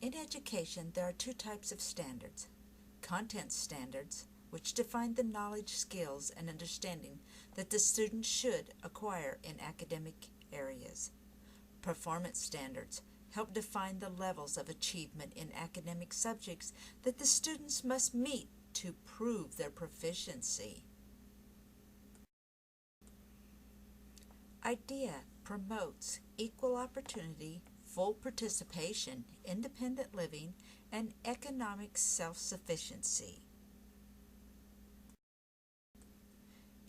In education, there are two types of standards: content standards, which define the knowledge, skills, and understanding that the student should acquire in academic areas. Performance standards help define the levels of achievement in academic subjects that the students must meet to prove their proficiency. IDEA promotes equal opportunity, full participation, independent living, and economic self-sufficiency.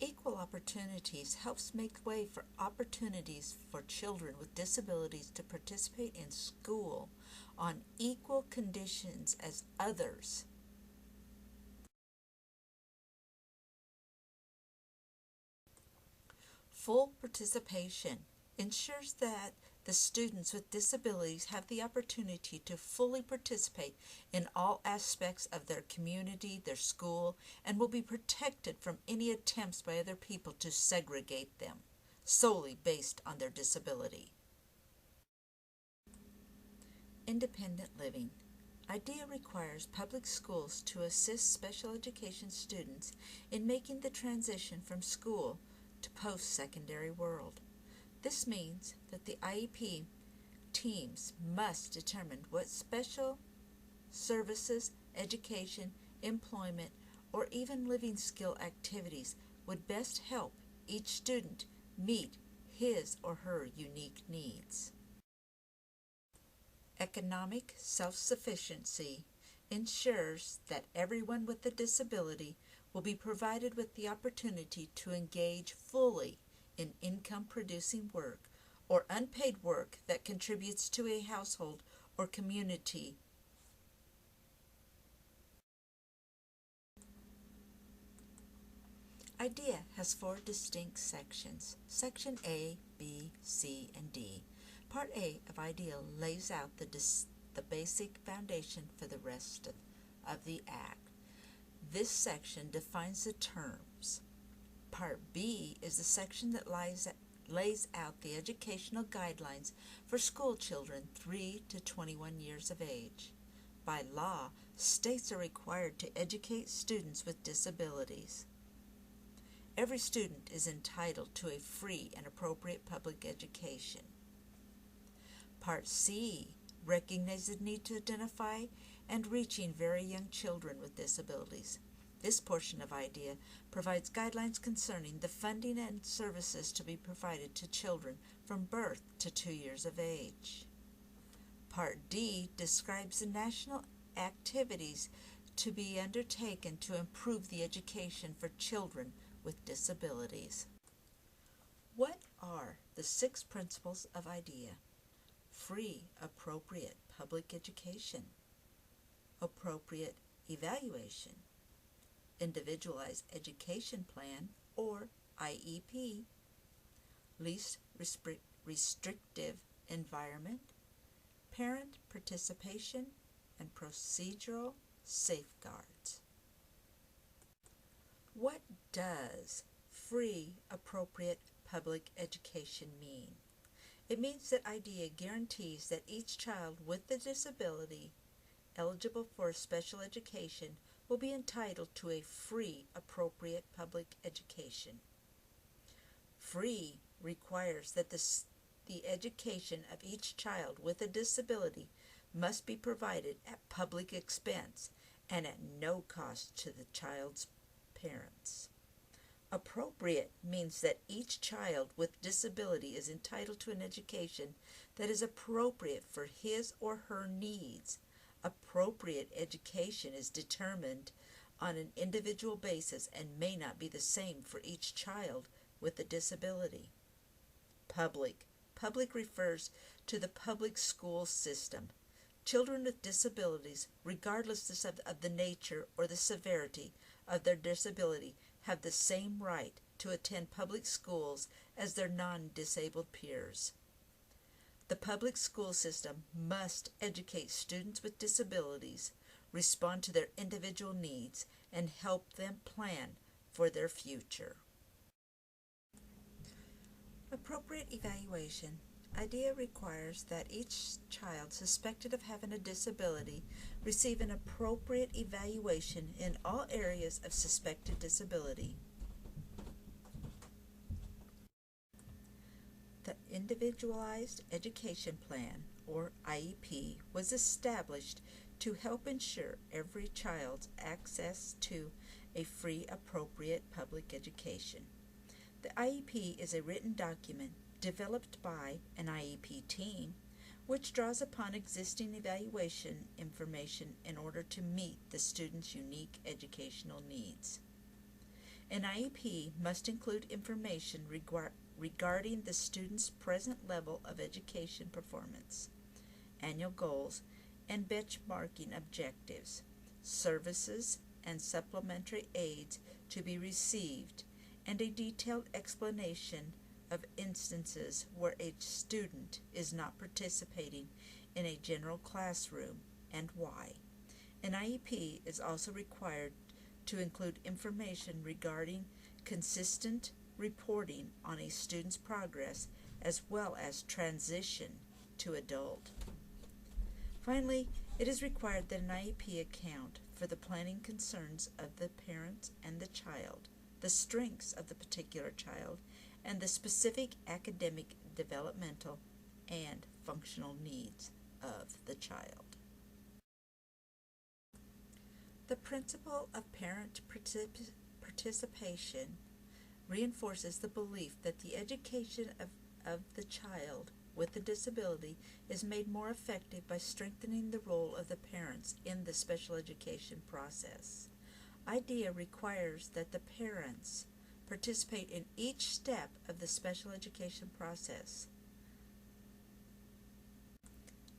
Equal opportunities helps make way for opportunities for children with disabilities to participate in school on equal conditions as others. Full participation ensures that the students with disabilities have the opportunity to fully participate in all aspects of their community, their school, and will be protected from any attempts by other people to segregate them solely based on their disability. Independent living. IDEA requires public schools to assist special education students in making the transition from school to post-secondary world. This means that the IEP teams must determine what special services, education, employment, or even living skill activities would best help each student meet his or her unique needs. Economic self-sufficiency ensures that everyone with a disability will be provided with the opportunity to engage fully in income-producing work or unpaid work that contributes to a household or community. IDEA has 4 distinct sections: Section A, B, C, and D. Part A of IDEA lays out the basic foundation for the rest of the Act. This section defines the terms. Part B is the section that lays out the educational guidelines for school children 3 to 21 years of age. By law, states are required to educate students with disabilities. Every student is entitled to a free and appropriate public education. Part C recognizes the need to identify and reaching very young children with disabilities. This portion of IDEA provides guidelines concerning the funding and services to be provided to children from birth to 2 years of age. Part D describes the national activities to be undertaken to improve the education for children with disabilities. What are the 6 principles of IDEA? Free, appropriate public education, appropriate evaluation, individualized education plan or IEP, least restrictive environment, parent participation, and procedural safeguards. What does free, appropriate public education mean? It means that IDEA guarantees that each child with a disability eligible for special education will be entitled to a free, appropriate public education. Free requires that the education of each child with a disability must be provided at public expense and at no cost to the child's parents. Appropriate means that each child with disability is entitled to an education that is appropriate for his or her needs. Appropriate education is determined on an individual basis and may not be the same for each child with a disability. Public refers to the public school system. Children with disabilities, regardless of the nature or the severity of their disability, have the same right to attend public schools as their non-disabled peers. The public school system must educate students with disabilities, respond to their individual needs, and help them plan for their future. Appropriate evaluation. IDEA requires that each child suspected of having a disability receive an appropriate evaluation in all areas of suspected disability. The Individualized Education Plan, or IEP, was established to help ensure every child's access to a free, appropriate public education. The IEP is a written document developed by an IEP team which draws upon existing evaluation information in order to meet the student's unique educational needs. An IEP must include information regarding the student's present level of education performance, annual goals, and benchmarking objectives, services and supplementary aids to be received, and a detailed explanation of instances where a student is not participating in a general classroom and why. An IEP is also required to include information regarding consistent reporting on a student's progress as well as transition to adult. Finally, it is required that an IEP account for the planning concerns of the parent and the child, the strengths of the particular child, and the specific academic, developmental, and functional needs of the child. The principle of parent participation reinforces the belief that the education of the child with a disability is made more effective by strengthening the role of the parents in the special education process. IDEA requires that the parents participate in each step of the special education process.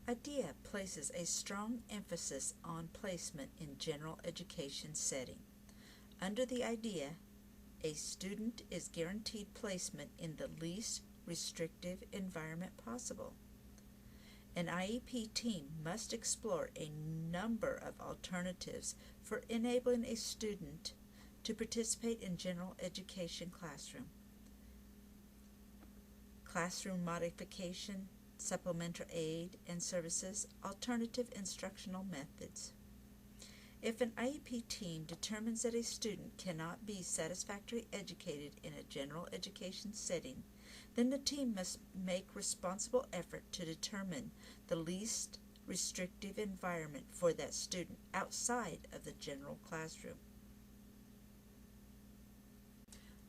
IDEA places a strong emphasis on placement in general education setting. Under the IDEA, a student is guaranteed placement in the least restrictive environment possible. An IEP team must explore a number of alternatives for enabling a student to participate in general education classroom modification, supplementary aid and services, alternative instructional methods. If an IEP team determines that a student cannot be satisfactorily educated in a general education setting, then the team must make responsible effort to determine the least restrictive environment for that student outside of the general classroom.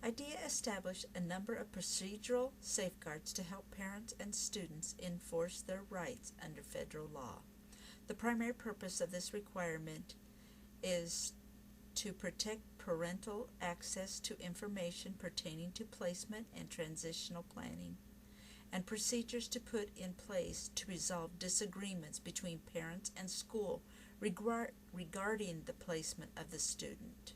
IDEA established a number of procedural safeguards to help parents and students enforce their rights under federal law. The primary purpose of this requirement is to protect parental access to information pertaining to placement and transitional planning, and procedures to put in place to resolve disagreements between parents and school regarding the placement of the student.